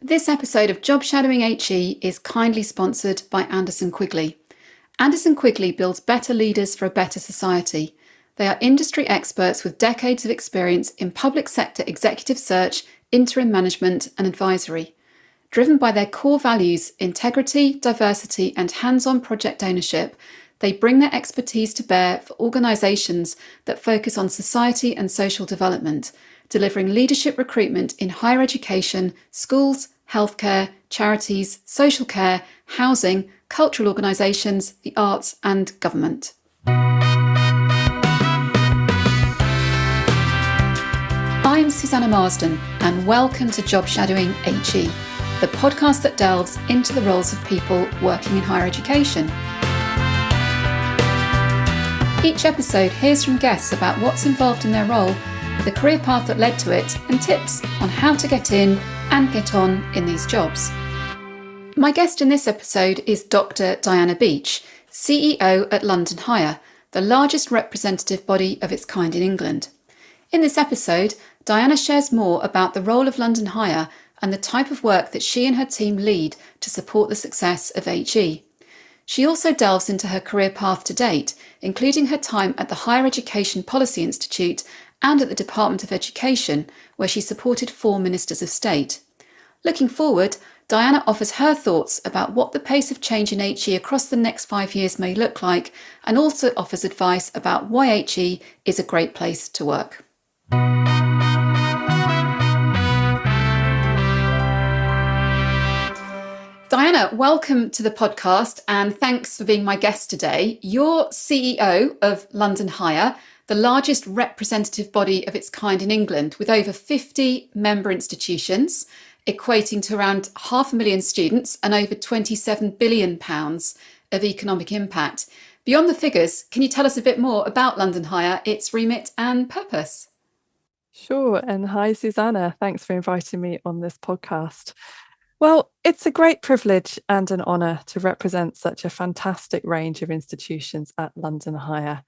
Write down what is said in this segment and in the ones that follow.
This episode of Job Shadowing HE is kindly sponsored by Anderson Quigley. Anderson Quigley builds better leaders for a better society. They are industry experts with decades of experience in public sector executive search, interim management and advisory. Driven by their core values, integrity, diversity and hands-on project ownership, they bring their expertise to bear for organisations that focus on society and social development, delivering leadership recruitment in higher education, schools, healthcare, charities, social care, housing, cultural organisations, the arts and government. I'm Susanna Marsden and welcome to Job Shadowing HE, the podcast that delves into the roles of people working in higher education. Each episode hears from guests about what's involved in their role, the career path that led to it, and tips on how to get in and get on in these jobs. My guest in this episode is Dr. Diana Beech, CEO at London Hire, the largest representative body of its kind in England. In this episode, Diana shares more about the role of London Hire and the type of work that she and her team lead to support the success of HE. She also delves into her career path to date, including her time at the Higher Education Policy Institute and at the Department of Education, where she supported 4 ministers of state. Looking forward, Diana offers her thoughts about what the pace of change in HE across the next 5 years may look like, and also offers advice about why HE is a great place to work. Diana, welcome to the podcast and thanks for being my guest today. You're CEO of London Hire, the largest representative body of its kind in England, with over 50 member institutions, equating to around 500,000 students and over £27 billion of economic impact. Beyond the figures, can you tell us a bit more about London Hire, its remit and purpose? Sure, and hi Susanna, thanks for inviting me on this podcast. Well, it's a great privilege and an honour to represent such a fantastic range of institutions at London Hire.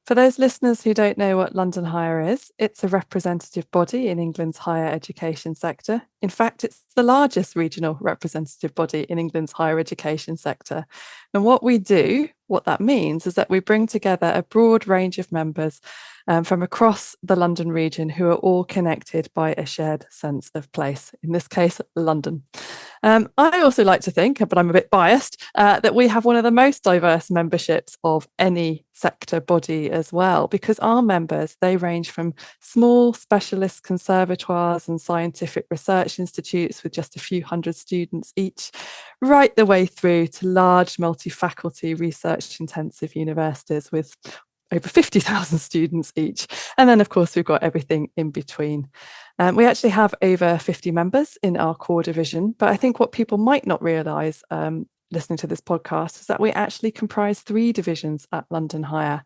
For those listeners who don't know what London Hire is, it's a representative body in England's higher education sector. In fact, it's the largest regional representative body in England's higher education sector. And what we do, what that means, is that we bring together a broad range of members from across the London region who are all connected by a shared sense of place, in this case, London. I also like to think, but I'm a bit biased, that we have one of the most diverse memberships of any sector body as well, because our members, they range from small specialist conservatoires and scientific research institutes with just a few hundred students each, right the way through to large multi-faculty research-intensive universities with over 50,000 students each. And then, of course, we've got everything in between. We actually have over 50 members in our core division, but I think what people might not realise listening to this podcast is that we actually comprise 3 divisions at London Hire.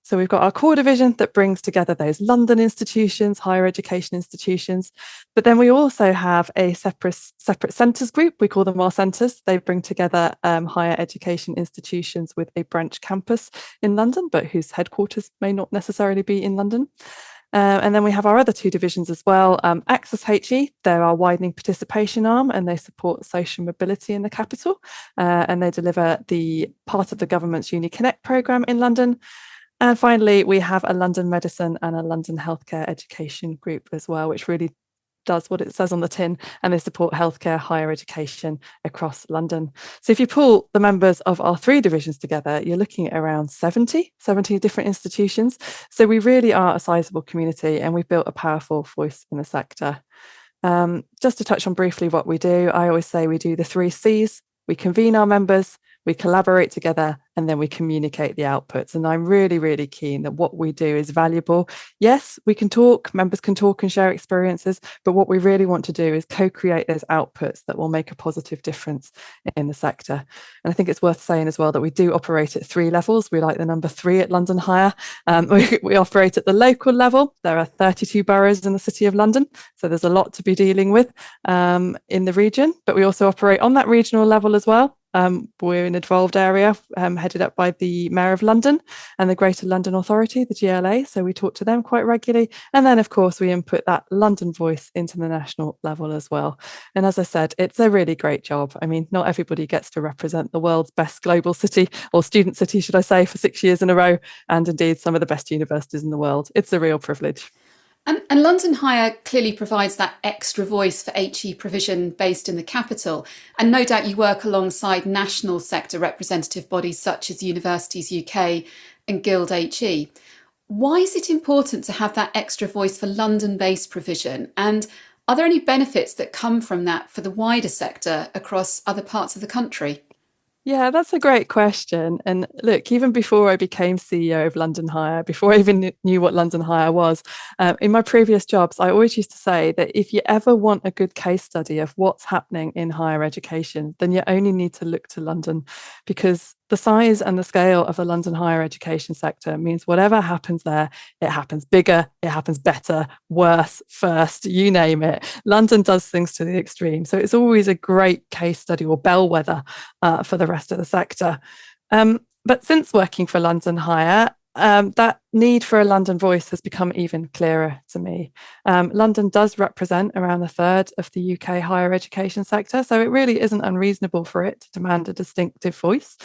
So we've got our core division that brings together those London institutions, higher education institutions, but then we also have a separate centres group. We call them our centres. They bring together higher education institutions with a branch campus in London, but whose headquarters may not necessarily be in London. And then we have our other 2 divisions as well. Access HE, they're our widening participation arm, and they support social mobility in the capital. And they deliver the part of the government's Uni Connect programme in London. And finally, we have a London Medicine and a London Healthcare Education group as well, which really does what it says on the tin, and they support healthcare, higher education across London. So if you pull the members of our 3 divisions together, you're looking at around 70 different institutions. So we really are a sizable community, and we've built a powerful voice in the sector. Just to touch on briefly what we do, I always say we do the 3 C's. We convene our members, we collaborate together, and then we communicate the outputs. And I'm really, really keen that what we do is valuable. Yes, we can talk, members can talk and share experiences, but what we really want to do is co-create those outputs that will make a positive difference in the sector. And I think it's worth saying as well that we do operate at 3 levels. We like the number 3 at London Hire. We operate at the local level. There are 32 boroughs in the City of London, so there's a lot to be dealing with in the region, but we also operate on that regional level as well. we're an involved area headed up by the Mayor of London and the Greater London Authority, the GLA. So we talk to them quite regularly. And then, of course, we input that London voice into the national level as well. And as I said, it's a really great job. I mean, not everybody gets to represent the world's best global city, or student city, should I say, for 6 years in a row, and indeed some of the best universities in the world. It's a real privilege. And London Higher clearly provides that extra voice for HE provision based in the capital. And no doubt you work alongside national sector representative bodies such as Universities UK and Guild HE. Why is it important to have that extra voice for London-based provision? And are there any benefits that come from that for the wider sector across other parts of the country? Yeah, that's a great question. And look, even before I became CEO of London Hire, before I even knew what London Hire was, in my previous jobs, I always used to say that if you ever want a good case study of what's happening in higher education, then you only need to look to London, because the size and the scale of the London higher education sector means whatever happens there, it happens bigger, it happens better, worse, first, you name it. London does things to the extreme. So it's always a great case study or bellwether for the rest of the sector. But since working for London Hire, that need for a London voice has become even clearer to me. London does represent around a third of the UK higher education sector, so it really isn't unreasonable for it to demand a distinctive voice,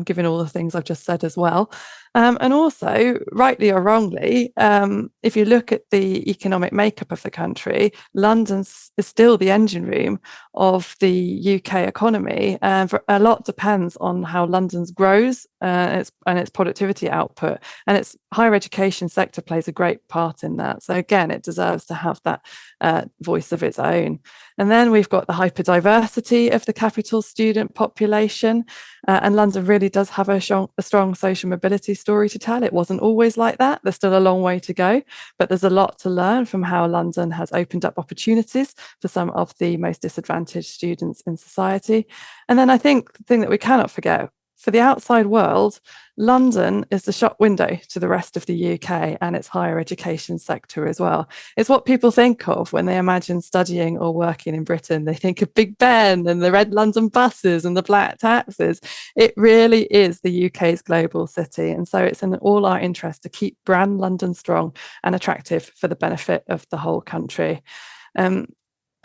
given all the things I've just said as well. And also, rightly or wrongly, if you look at the economic makeup of the country, London is still the engine room of the UK economy. And a lot depends on how London's grows and its productivity output. And its higher education sector plays a great part in that. So again, it deserves to have that voice of its own. And then we've got the hyperdiversity of the capital student population. And London really does have a strong social mobility story to tell. It wasn't always like that. There's still a long way to go, but there's a lot to learn from how London has opened up opportunities for some of the most disadvantaged students in society. And then I think the thing that we cannot forget, for the outside world, London is the shop window to the rest of the UK and its higher education sector as well. It's what people think of when they imagine studying or working in Britain. They think of Big Ben and the red London buses and the black taxis. It really is the UK's global city. And so it's in all our interest to keep brand London strong and attractive for the benefit of the whole country.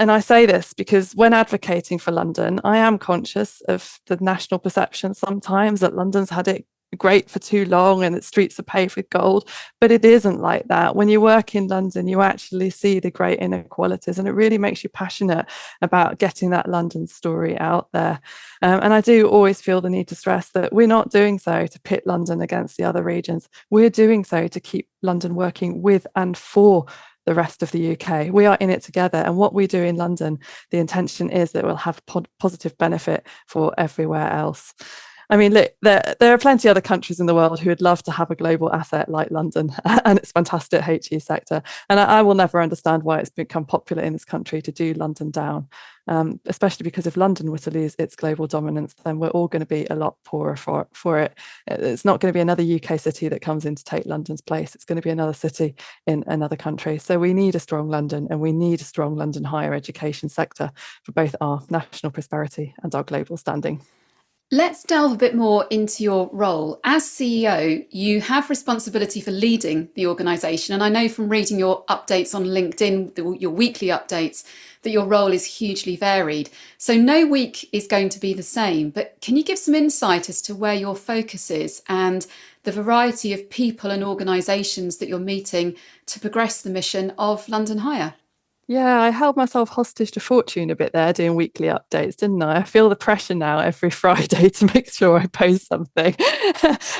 And I say this because when advocating for London, I am conscious of the national perception sometimes that London's had it great for too long and its streets are paved with gold, but it isn't like that. When you work in London, you actually see the great inequalities, and it really makes you passionate about getting that London story out there. And I do always feel the need to stress that we're not doing so to pit London against the other regions. We're doing so to keep London working with and for the rest of the UK. We are in it together, and what we do in London, the intention is that it will have positive benefit for everywhere else. I mean, look, there are plenty of other countries in the world who would love to have a global asset like London and its fantastic HE sector. And I will never understand why it's become popular in this country to do London down, especially because if London were to lose its global dominance, then we're all going to be a lot poorer for it. It's not going to be another UK city that comes in to take London's place. It's going to be another city in another country. So we need a strong London, and we need a strong London higher education sector for both our national prosperity and our global standing. Let's delve a bit more into your role. As CEO, you have responsibility for leading the organisation. And I know from reading your updates on LinkedIn, your weekly updates, that your role is hugely varied. So no week is going to be the same. But can you give some insight as to where your focus is and the variety of people and organisations that you're meeting to progress the mission of London Higher? Yeah, I held myself hostage to fortune a bit there doing weekly updates, didn't I? I feel the pressure now every Friday to make sure I post something.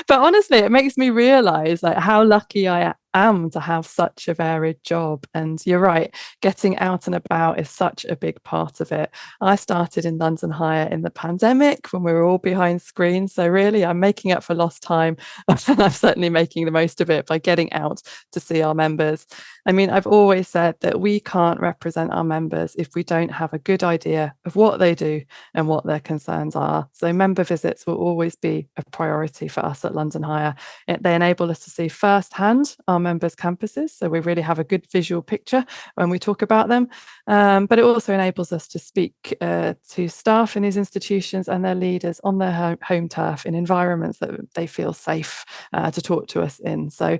But honestly, it makes me realise like how lucky I am to have such a varied job. And you're right, getting out and about is such a big part of it. I started in London Higher in the pandemic when we were all behind screens. So really, I'm making up for lost time. And I'm certainly making the most of it by getting out to see our members. I mean, I've always said that we can't represent our members if we don't have a good idea of what they do and what their concerns are. So member visits will always be a priority for us at London Higher. They enable us to see firsthand our our members' campuses, so we really have a good visual picture when we talk about them. But it also enables us to speak to staff in these institutions and their leaders on their home turf in environments that they feel safe to talk to us in. So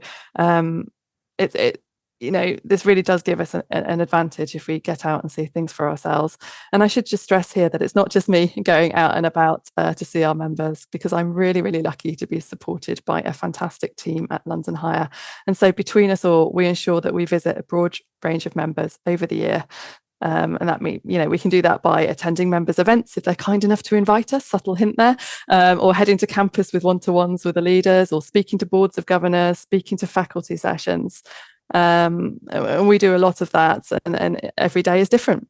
this really does give us an advantage if we get out and see things for ourselves. And I should just stress here that it's not just me going out and about to see our members, because I'm really, really lucky to be supported by a fantastic team at London Higher. And so between us all, we ensure that we visit a broad range of members over the year. And that means, we can do that by attending members' events if they're kind enough to invite us, subtle hint there, or heading to campus with one-to-ones with the leaders, or speaking to boards of governors, speaking to faculty sessions. And we do a lot of that, and every day is different.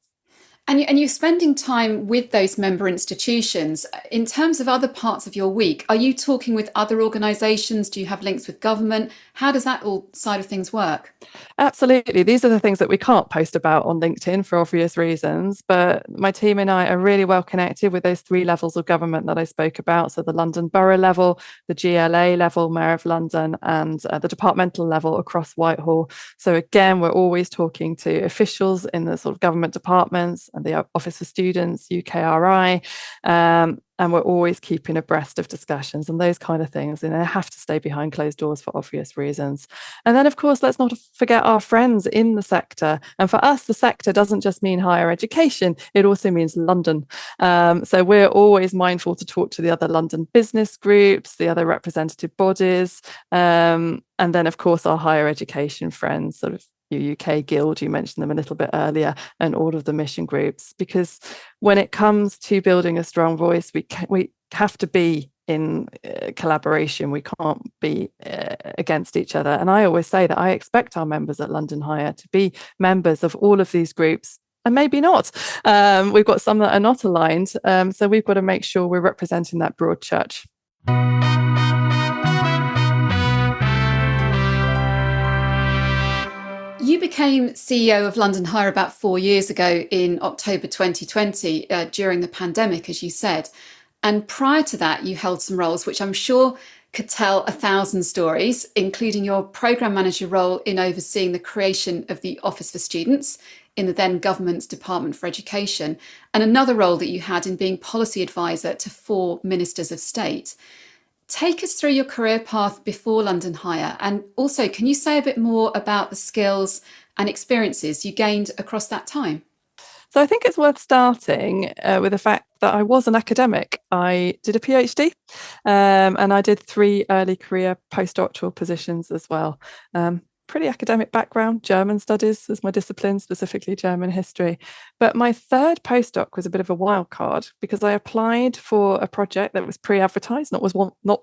And you're spending time with those member institutions. In terms of other parts of your week, are you talking with other organisations? Do you have links with government? How does that all side of things work? Absolutely. These are the things that we can't post about on LinkedIn for obvious reasons, but my team and I are really well connected with those 3 levels of government that I spoke about. So the London Borough level, the GLA level, Mayor of London, and the departmental level across Whitehall. So again, we're always talking to officials in the sort of government departments and the Office for Students, UKRI, and we're always keeping abreast of discussions and those kind of things. And they have to stay behind closed doors for obvious reasons. And then, of course, let's not forget our friends in the sector. And for us, the sector doesn't just mean higher education, it also means London. So we're always mindful to talk to the other London business groups, the other representative bodies, and then, of course, our higher education friends, sort of UK Guild, you mentioned them a little bit earlier, and all of the mission groups, because when it comes to building a strong voice, we have to be in collaboration. We can't be against each other. And I always say that I expect our members at London Higher to be members of all of these groups, and maybe not. We've got some that are not aligned, so we've got to make sure we're representing that broad church. You became CEO of London Higher about 4 years ago in October 2020 during the pandemic, as you said. And prior to that, you held some roles which I'm sure could tell 1,000 stories, including your programme manager role in overseeing the creation of the Office for Students in the then government's Department for Education, and another role that you had in being policy advisor to 4 ministers of state. Take us through your career path before London Higher, and also can you say a bit more about the skills and experiences you gained across that time? So I think it's worth starting with the fact that I was an academic. I did a PhD, and I did 3 early career postdoctoral positions as well. Pretty academic background, German studies as my discipline, specifically German history. But my 3rd postdoc was a bit of a wild card because I applied for a project that was pre-advertised, not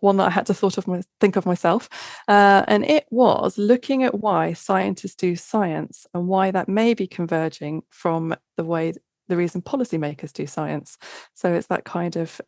one that I had to think of myself. And it was looking at why scientists do science and why that may be converging from the reason policymakers do science. So it's that kind of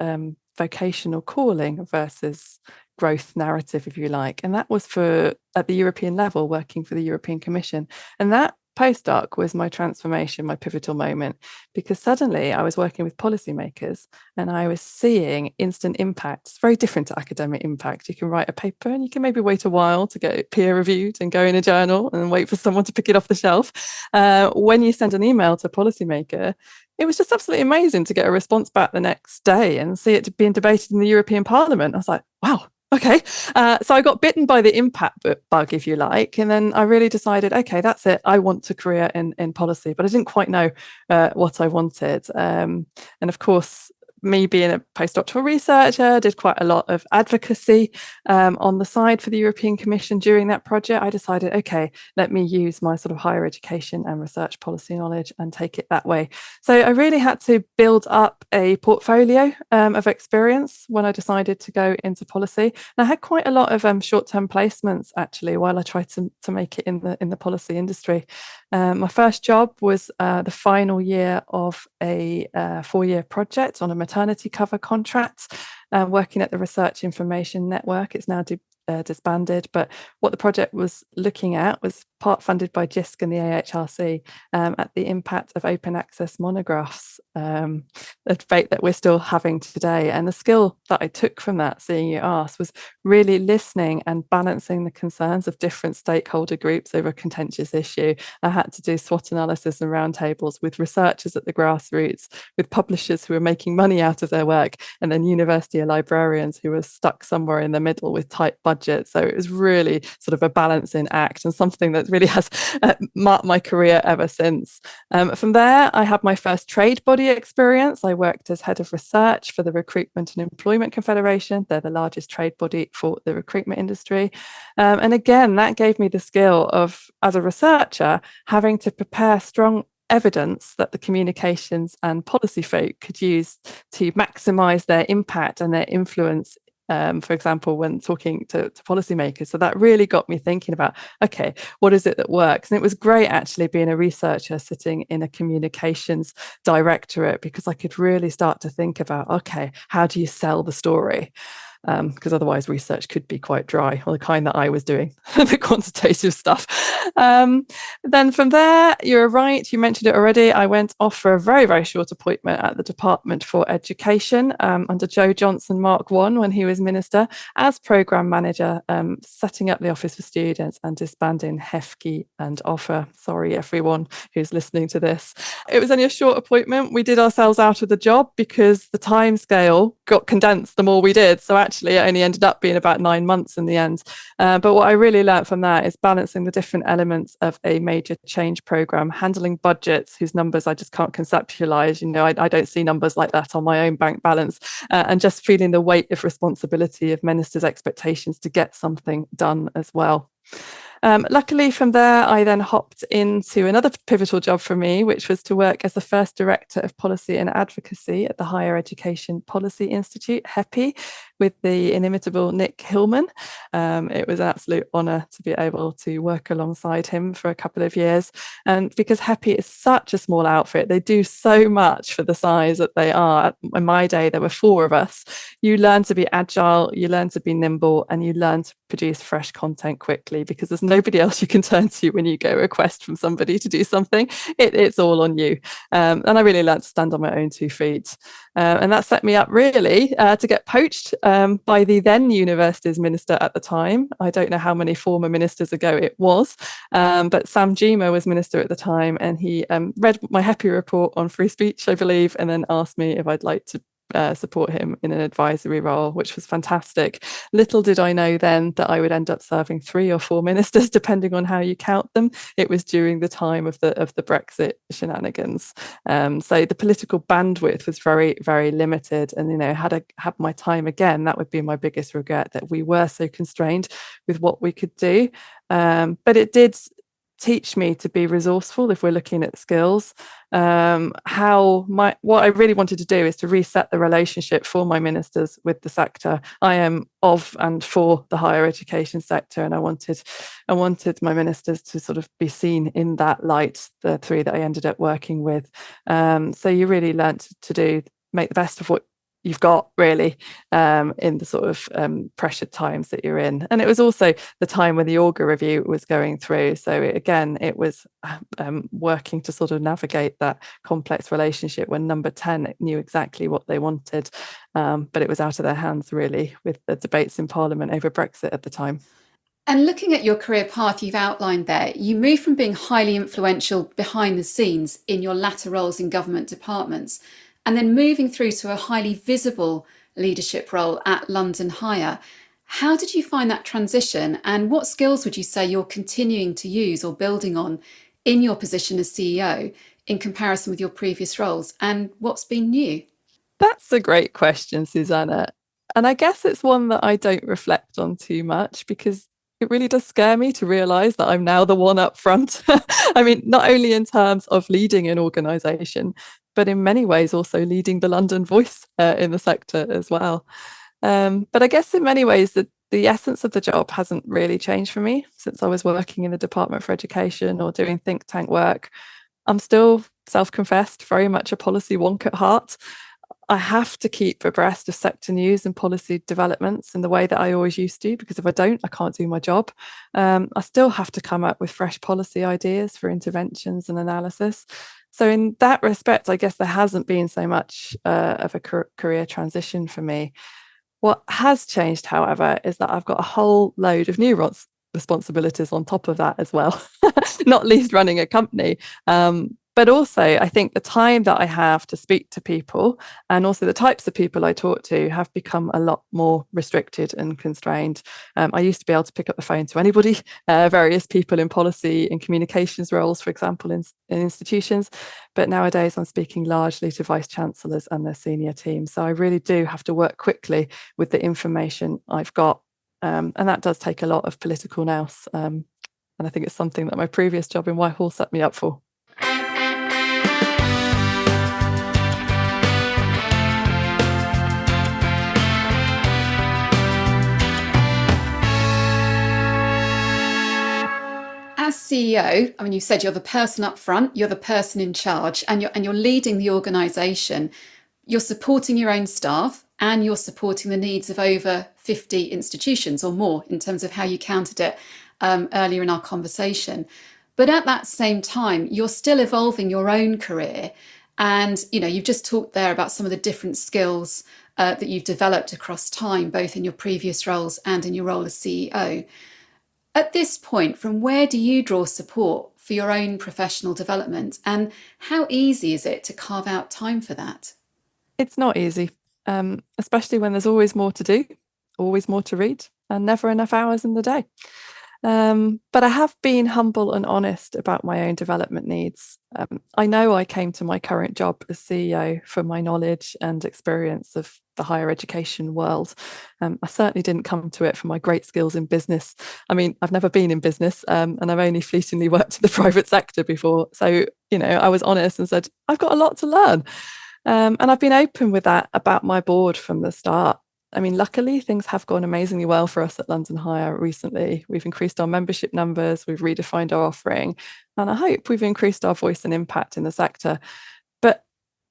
vocational calling versus growth narrative, if you like. And that was at the European level, working for the European Commission. And that postdoc was my transformation, my pivotal moment, because suddenly I was working with policymakers and I was seeing instant impact. It's very different to academic impact. You can write a paper and you can maybe wait a while to get it peer reviewed and go in a journal and wait for someone to pick it off the shelf. When you send an email to a policymaker, it was just absolutely amazing to get a response back the next day and see it being debated in the European Parliament. I was like, wow, okay. So I got bitten by the impact bug, if you like. And then I really decided, okay, that's it. I want a career in policy, but I didn't quite know what I wanted. And of course, me being a postdoctoral researcher, did quite a lot of advocacy on the side for the European Commission during that project. I decided, okay, let me use my sort of higher education and research policy knowledge and take it that way. So I really had to build up a portfolio of experience when I decided to go into policy. And I had quite a lot of short-term placements actually while I tried to make it in the policy industry. My first job was the final year of a 4-year project on a maternity cover contract, working at the Research Information Network. It's now disbanded, but what the project was looking at was part funded by JISC and the AHRC, at the impact of open access monographs, a debate that we're still having today. And the skill that I took from that, seeing you ask, was really listening and balancing the concerns of different stakeholder groups over a contentious issue. I had to do SWOT analysis and roundtables with researchers at the grassroots, with publishers who were making money out of their work, and then university librarians who were stuck somewhere in the middle with tight budgets. So it was really sort of a balancing act, and something that really has marked my career ever since. From there, I had my first trade body experience. I worked as head of research for the Recruitment and Employment Confederation. They're the largest trade body for the recruitment industry. And again, that gave me the skill of, as a researcher, having to prepare strong evidence that the communications and policy folk could use to maximise their impact and their influence, for example, when talking to policymakers. So that really got me thinking about, okay, what is it that works? And it was great actually being a researcher sitting in a communications directorate, because I could really start to think about, okay, how do you sell the story? Because otherwise research could be quite dry, or the kind that I was doing, the quantitative stuff. Then from there, you're right, you mentioned it already, I went off for a very, very short appointment at the Department for Education under Joe Johnson Mark I when he was minister, as programme manager, setting up the Office for Students and disbanding HEFKI and Offer. Sorry, everyone who's listening to this. It was only a short appointment. We did ourselves out of the job because the time scale got condensed the more we did. So actually it only ended up being about 9 months in the end. But what I really learned from that is balancing the different elements of a major change programme, handling budgets whose numbers I just can't conceptualise. I don't see numbers like that on my own bank balance, and just feeling the weight of responsibility of ministers' expectations to get something done as well. Luckily from there, I then hopped into another pivotal job for me, which was to work as the first Director of Policy and Advocacy at the Higher Education Policy Institute, HEPI, with the inimitable Nick Hillman. It was an absolute honour to be able to work alongside him for a couple of years. And because HEPI is such a small outfit, they do so much for the size that they are. In my day, there were 4 of us. You learn to be agile, you learn to be nimble, and you learn to produce fresh content quickly, because there's nobody else you can turn to when you get a request from somebody to do something. It's all on you. And I really learned to stand on my own 2 feet. And that set me up really to get poached by the then universities minister at the time. I don't know how many former ministers ago it was, but Sam Gyimah was minister at the time, and he read my HEPI report on free speech, I believe, and then asked me if I'd like to support him in an advisory role, which was fantastic. Little did I know then that I would end up serving 3 or 4 ministers, depending on how you count them. It was during the time of the Brexit shenanigans. So the political bandwidth was very, very limited. And, had I had my time again, that would be my biggest regret, that we were so constrained with what we could do. But it did teach me to be resourceful if we're looking at skills. What I really wanted to do is to reset the relationship for my ministers with the sector. I am of and for the higher education sector, and I wanted my ministers to sort of be seen in that light, the 3 that I ended up working with. So you really learnt to make the best of what you've got, really, in the sort of pressured times that you're in. And it was also the time when the Augar review was going through. So it was working to sort of navigate that complex relationship when Number 10 knew exactly what they wanted, but it was out of their hands, really, with the debates in Parliament over Brexit at the time. And looking at your career path you've outlined there, you moved from being highly influential behind the scenes in your latter roles in government departments, and then moving through to a highly visible leadership role at London Higher. How did you find that transition, and what skills would you say you're continuing to use or building on in your position as CEO in comparison with your previous roles, and what's been new? That's a great question, Susanna. And I guess it's one that I don't reflect on too much, because it really does scare me to realise that I'm now the one up front. I mean, not only in terms of leading an organisation, but in many ways also leading the London voice in the sector as well. But I guess in many ways the essence of the job hasn't really changed for me since I was working in the Department for Education or doing think tank work. I'm still self-confessed very much a policy wonk at heart. I have to keep abreast of sector news and policy developments in the way that I always used to, because if I don't, I can't do my job. I still have to come up with fresh policy ideas for interventions and analysis. So in that respect, I guess there hasn't been so much of a career transition for me. What has changed, however, is that I've got a whole load of new responsibilities on top of that as well, not least running a company. But also, I think the time that I have to speak to people and also the types of people I talk to have become a lot more restricted and constrained. I used to be able to pick up the phone to anybody, various people in policy and communications roles, for example, in institutions. But nowadays, I'm speaking largely to vice chancellors and their senior teams. So I really do have to work quickly with the information I've got. And that does take a lot of political nous. And I think it's something that my previous job in Whitehall set me up for. As CEO, I mean, you said you're the person up front, you're the person in charge, and you're leading the organisation. You're supporting your own staff, and you're supporting the needs of over 50 institutions or more in terms of how you counted it earlier in our conversation. But at that same time, you're still evolving your own career. And, you've just talked there about some of the different skills that you've developed across time, both in your previous roles and in your role as CEO. At this point, from where do you draw support for your own professional development, and how easy is it to carve out time for that? It's not easy, especially when there's always more to do, always more to read, and never enough hours in the day. But I have been humble and honest about my own development needs. I know I came to my current job as CEO for my knowledge and experience of the higher education world. I certainly didn't come to it for my great skills in business. I mean, I've never been in business, and I've only fleetingly worked in the private sector before. So, I was honest and said, I've got a lot to learn. And I've been open with that about my board from the start. I mean, luckily, things have gone amazingly well for us at London Hire recently. We've increased our membership numbers, we've redefined our offering, and I hope we've increased our voice and impact in the sector. But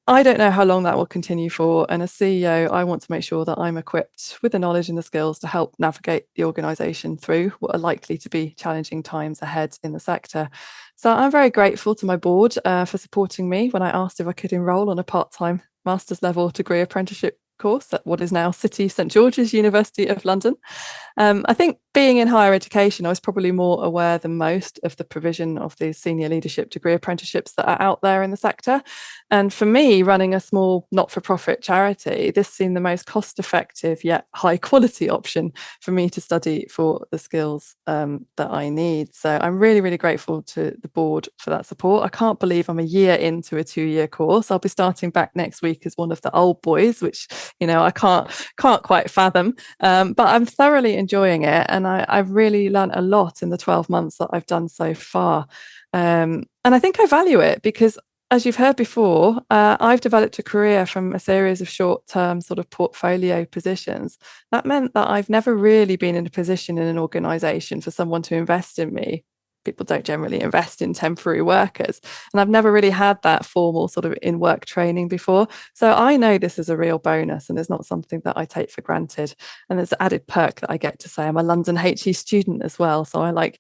I don't know how long that will continue for. And as CEO, I want to make sure that I'm equipped with the knowledge and the skills to help navigate the organisation through what are likely to be challenging times ahead in the sector. So I'm very grateful to my board for supporting me when I asked if I could enrol on a part-time master's level degree apprenticeship course at what is now City St George's University of London. I think being in higher education, I was probably more aware than most of the provision of these senior leadership degree apprenticeships that are out there in the sector. And for me, running a small not-for-profit charity, this seemed the most cost-effective yet high-quality option for me to study for the skills that I need. So I'm really, really grateful to the board for that support. I can't believe I'm a year into a 2-year course. I'll be starting back next week as one of the old boys, which I can't quite fathom. But I'm thoroughly enjoying it, and I've really learned a lot in the 12 months that I've done so far. And I think I value it because, as you've heard before, I've developed a career from a series of short-term sort of portfolio positions. That meant that I've never really been in a position in an organisation for someone to invest in me. People don't generally invest in temporary workers. And I've never really had that formal sort of in-work training before. So I know this is a real bonus and it's not something that I take for granted. And there's an added perk that I get to say I'm a London HE student as well. So I like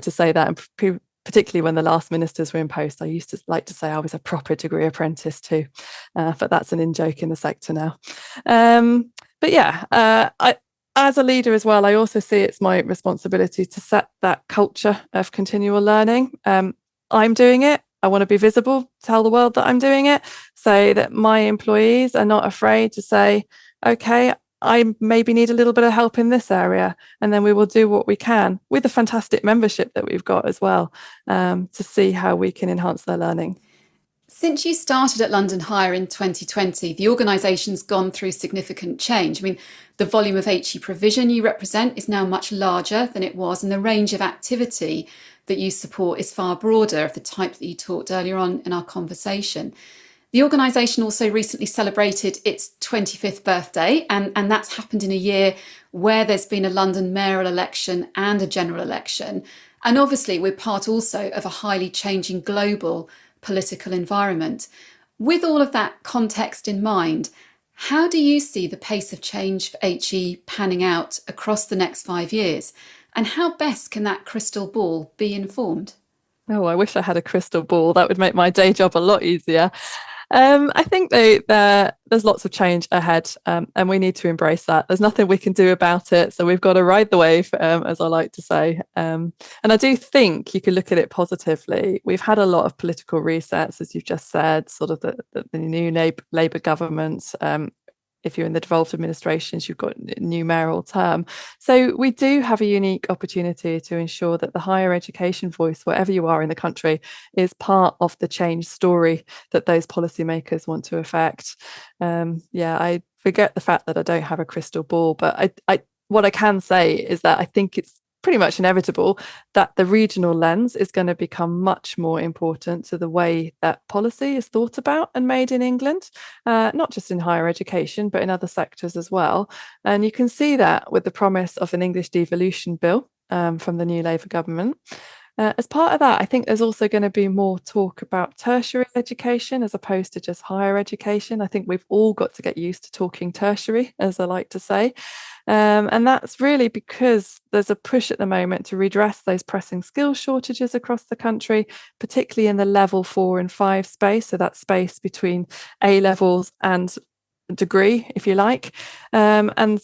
to say that, and particularly when the last ministers were in post, I used to like to say I was a proper degree apprentice too. But that's an in-joke in the sector now. But yeah, as a leader as well, I also see it's my responsibility to set that culture of continual learning. I'm doing it. I want to be visible, tell the world that I'm doing it, so that my employees are not afraid to say, okay, I maybe need a little bit of help in this area, and then we will do what we can with the fantastic membership that we've got as well, to see how we can enhance their learning. Since you started at London Hire in 2020, the organisation's gone through significant change. I mean, the volume of HE provision you represent is now much larger than it was, and the range of activity that you support is far broader, of the type that you talked earlier on in our conversation. The organisation also recently celebrated its 25th birthday, and that's happened in a year where there's been a London mayoral election and a general election. And obviously, we're part also of a highly changing global political environment. With all of that context in mind, How do you see the pace of change for HE panning out across the next 5 years? And how best can that crystal ball be informed? Oh, I wish I had a crystal ball. That would make my day job a lot easier. I think there's lots of change ahead, and we need to embrace that. There's nothing we can do about it, so we've got to ride the wave, as I like to say. And I do think you can look at it positively. We've had a lot of political resets, as you've just said, sort of the new Labour government. If you're in the devolved administrations, you've got a new mayoral term. So we do have a unique opportunity to ensure that the higher education voice, wherever you are in the country, is part of the change story that those policymakers want to affect. I forget the fact that I don't have a crystal ball, but what I can say is that I think it's pretty much inevitable that the regional lens is going to become much more important to the way that policy is thought about and made in England, not just in higher education, but in other sectors as well. And you can see that with the promise of an English devolution bill from the new Labour government. As part of that, I think there's also going to be more talk about tertiary education as opposed to just higher education. I think we've all got to get used to talking tertiary, as I like to say. And that's really because there's a push at the moment to redress those pressing skills shortages across the country, particularly in the level 4 and 5 space. So that space between A levels and degree, if you like. And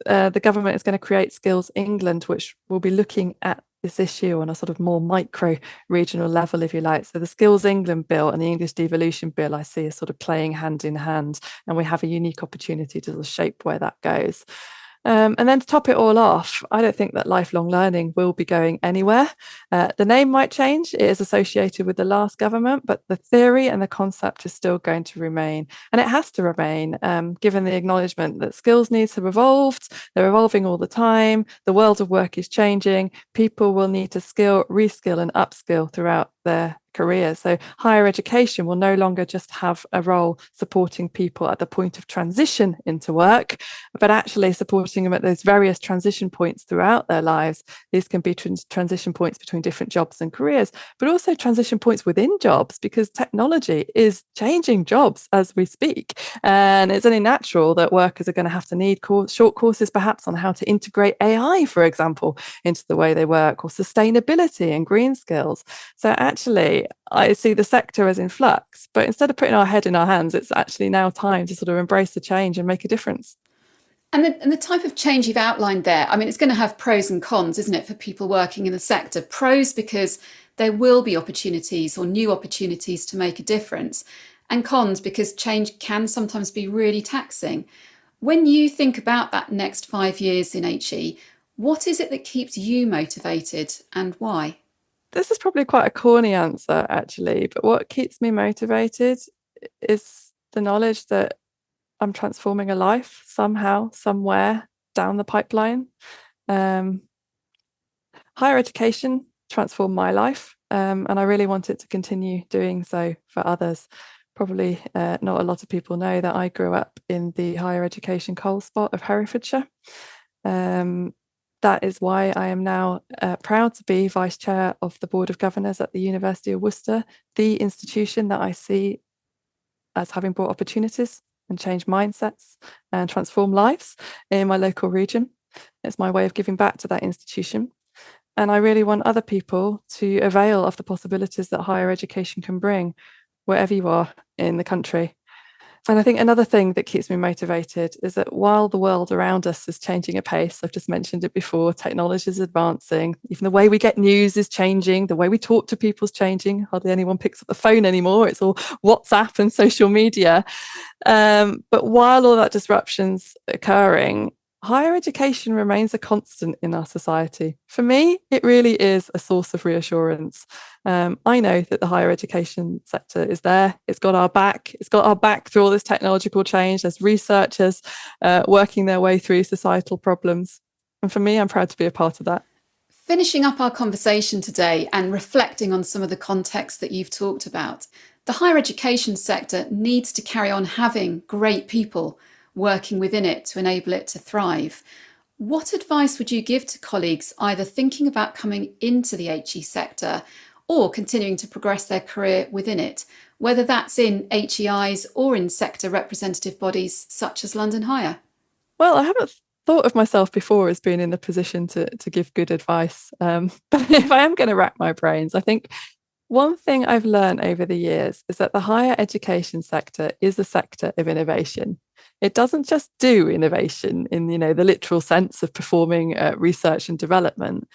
the government is going to create Skills England, which will be looking at this issue on a sort of more micro regional level, if you like. So the Skills England bill and the English devolution bill I see as sort of playing hand in hand, and we have a unique opportunity to shape where that goes. And then to top it all off, I don't think that lifelong learning will be going anywhere. The name might change. It is associated with the last government, but the theory and the concept is still going to remain. And it has to remain, given the acknowledgement that skills needs have evolved. They're evolving all the time. The world of work is changing. People will need to skill, reskill and upskill throughout their careers. So higher education will no longer just have a role supporting people at the point of transition into work, but actually supporting them at those various transition points throughout their lives. These can be transition points between different jobs and careers, but also transition points within jobs, because technology is changing jobs as we speak. And it's only natural that workers are going to have to need short courses perhaps on how to integrate AI, for example, into the way they work, or sustainability and green skills. So actually, I see the sector as in flux, but instead of putting our head in our hands, it's actually now time to sort of embrace the change and make a difference. And the type of change you've outlined there, I mean, it's going to have pros and cons, isn't it, for people working in the sector? Pros because there will be opportunities or new opportunities to make a difference, and cons because change can sometimes be really taxing. When you think about that next 5 years in HE, what is it that keeps you motivated and why? This is probably quite a corny answer, actually, but what keeps me motivated is the knowledge that I'm transforming a life somehow, somewhere down the pipeline. Higher education transformed my life, and I really want it to continue doing so for others. Probably not a lot of people know that I grew up in the higher education coal spot of Herefordshire. That is why I am now proud to be Vice Chair of the Board of Governors at the University of Worcester, the institution that I see as having brought opportunities and changed mindsets and transformed lives in my local region. It's my way of giving back to that institution. And I really want other people to avail of the possibilities that higher education can bring wherever you are in the country. And I think another thing that keeps me motivated is that while the world around us is changing at pace, I've just mentioned it before, technology is advancing, even the way we get news is changing, the way we talk to people is changing, hardly anyone picks up the phone anymore, it's all WhatsApp and social media. But while all that disruption's occurring, higher education remains a constant in our society. For me, it really is a source of reassurance. I know that the higher education sector is there. It's got our back. It's got our back through all this technological change. There's researchers working their way through societal problems. And for me, I'm proud to be a part of that. Finishing up our conversation today and reflecting on some of the context that you've talked about, the higher education sector needs to carry on having great people working within it to enable it to thrive. What advice would you give to colleagues either thinking about coming into the HE sector or continuing to progress their career within it, whether that's in HEIs or in sector representative bodies such as London Hire? Well, I haven't thought of myself before as being in a position to give good advice. But if I am going to rack my brains, I think one thing I've learned over the years is that the higher education sector is a sector of innovation. It doesn't just do innovation in, the literal sense of performing research and development,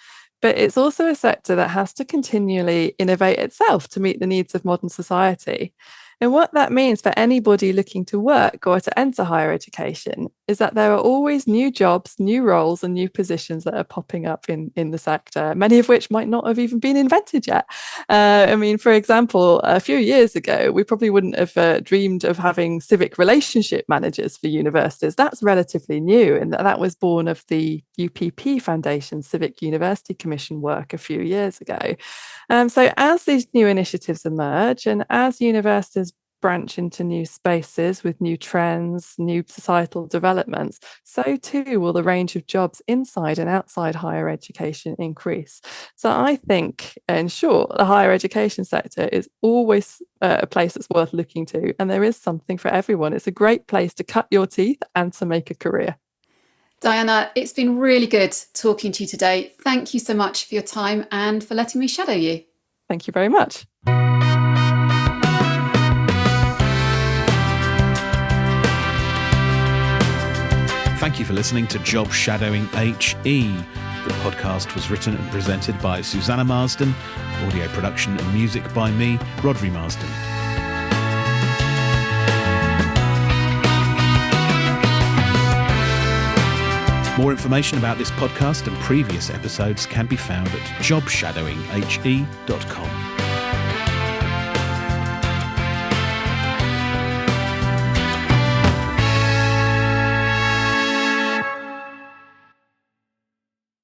but it's also a sector that has to continually innovate itself to meet the needs of modern society. And what that means for anybody looking to work or to enter higher education is that there are always new jobs, new roles, and new positions that are popping up in the sector, many of which might not have even been invented yet. For example, a few years ago, we probably wouldn't have dreamed of having civic relationship managers for universities. That's relatively new, and that was born of the UPP Foundation Civic University Commission work a few years ago. So as these new initiatives emerge and as universities branch into new spaces with new trends, new societal developments, so too will the range of jobs inside and outside higher education increase. So I think, in short, the higher education sector is always a place that's worth looking to, and there is something for everyone. It's a great place to cut your teeth and to make a career. Diana, it's been really good talking to you today. Thank you so much for your time and for letting me shadow you. Thank you very much. Thank you for listening to Job Shadowing HE. The podcast was written and presented by Susanna Marsden, audio production and music by me, Rodri Marsden. More information about this podcast and previous episodes can be found at jobshadowinghe.com.